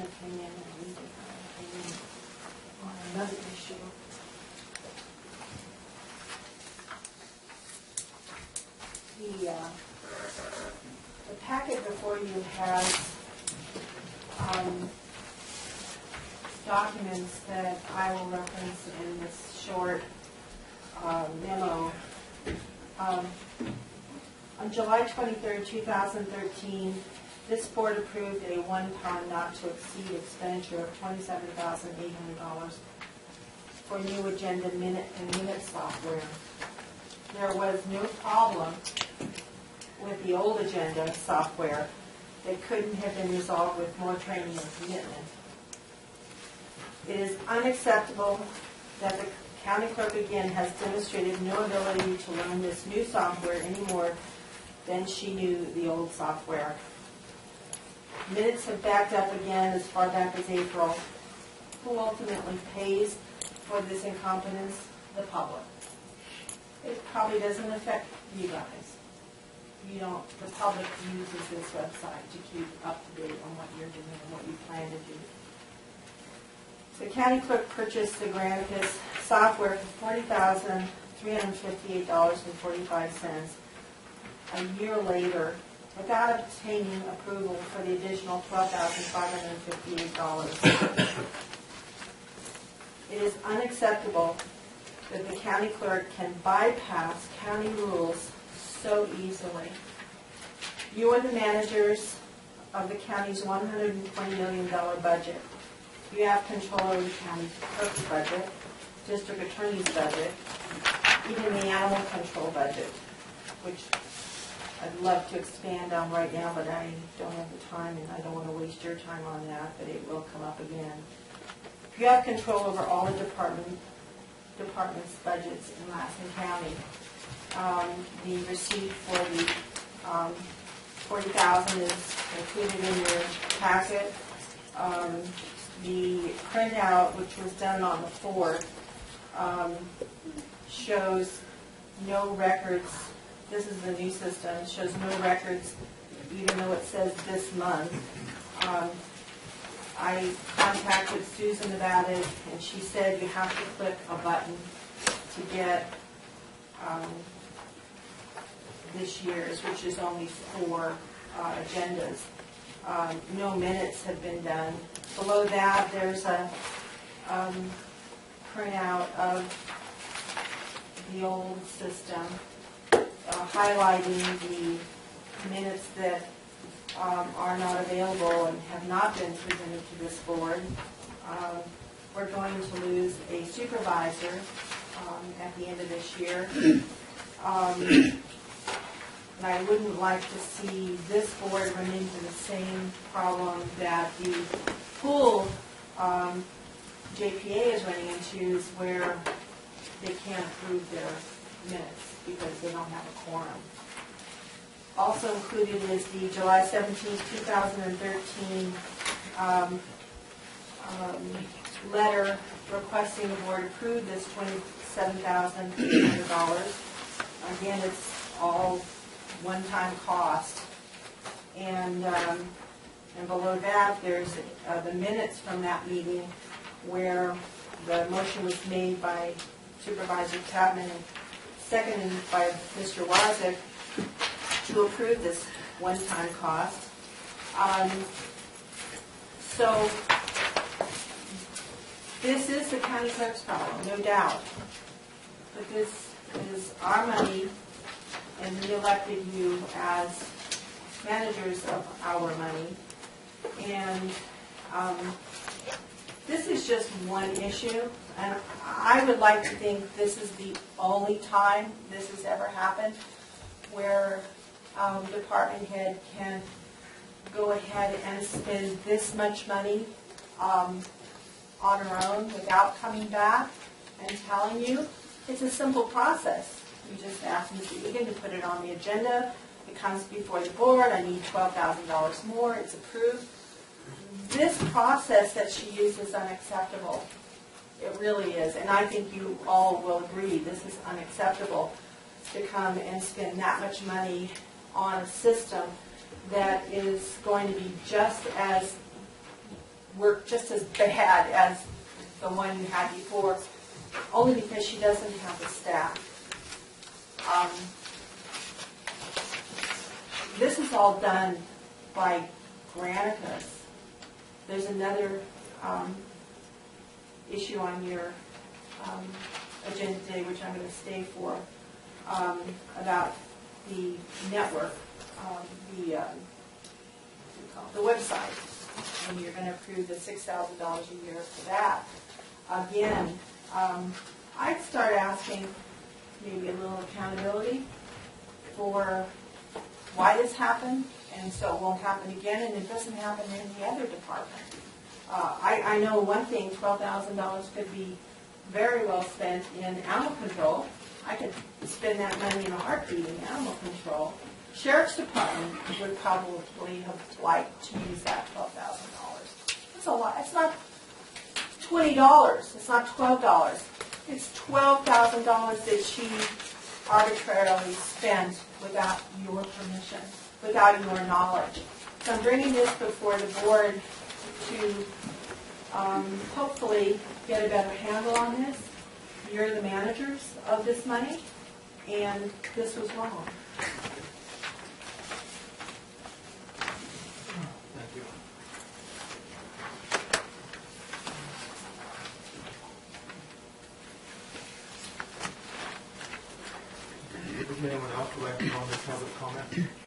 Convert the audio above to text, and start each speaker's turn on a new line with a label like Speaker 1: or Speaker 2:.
Speaker 1: an opinion, and we did have an opinion on another issue. The packet before you has documents that I will reference in this short memo. On July 23rd, 2013, this board approved a one-time not-to-exceed expenditure of $27,800 for new agenda minute software. There was no problem with the old agenda software that couldn't have been resolved with more training and commitment. It is unacceptable that the county clerk again has demonstrated no ability to learn this new software any more than she knew the old software. Minutes have backed up again as far back as April. Who ultimately pays for this incompetence? The public. It probably doesn't affect you guys. The public uses this website to keep up to date on what you're doing and what you plan to do. The county clerk purchased the Granicus software for $40,358.45 a year later without obtaining approval for the additional $12,558. It is unacceptable that the county clerk can bypass county rules so easily. You are the managers of the county's $120 million budget. You have control over the county clerk's budget, district attorney's budget, even the animal control budget, which I'd love to expand on right now, but I don't have the time and I don't want to waste your time on that, but it will come up again. You have control over all the departments' budgets in Lassen County. The receipt for the $40,000 is included in your packet. The printout, which was done on the 4th, shows no records. This is the new system. It shows no records, even though it says this month. I contacted Susan about it, and she said you have to click a button to get this year's, which is only 4 agendas. No minutes have been done. Below that, there's a printout of the old system highlighting the minutes that are not available and have not been presented to this board. We're going to lose a supervisor at the end of this year. And I wouldn't like to see this board run into the same problem that the pool JPA is running into, is where they can't approve their minutes because they don't have a quorum. Also included is the July 17, 2013 letter requesting the board approve this $27,800. Again, it's all one-time cost. And below that, there's the minutes from that meeting where the motion was made by Supervisor Chapman and seconded by Mr. Wazik to approve this one-time cost. So this is the county clerk's problem, no doubt. But this is our money, and we elected you as managers of our money. And this is just one issue, and I would like to think this is the only time this has ever happened where department head can go ahead and spend this much money on her own without coming back and telling you. It's a simple process. You just ask Mr. Egan to put it on the agenda. It comes before the board. I need $12,000 more. It's approved. This process that she used is unacceptable. It really is. And I think you all will agree this is unacceptable, to come and spend that much money on a system that is going to be just as work just as bad as the one you had before, only because she doesn't have the staff. This is all done by Granicus. There's another issue on your agenda today, which I'm going to stay for, about the network, the website, and you're going to approve the $6,000 a year for that. Again, I'd start asking maybe a little accountability for why this happened, and so it won't happen again, and it doesn't happen in the other department. I know one thing, $12,000 could be very well spent in animal control. I could spend that money in a heartbeat in animal control. Sheriff's Department would probably have liked to use that $12,000. That's a lot. It's not $20. It's not $12. It's $12,000 that she arbitrarily spent without your permission, without your knowledge. So I'm bringing this before the board to hopefully get a better handle on this. You're the managers of this money, and this was wrong.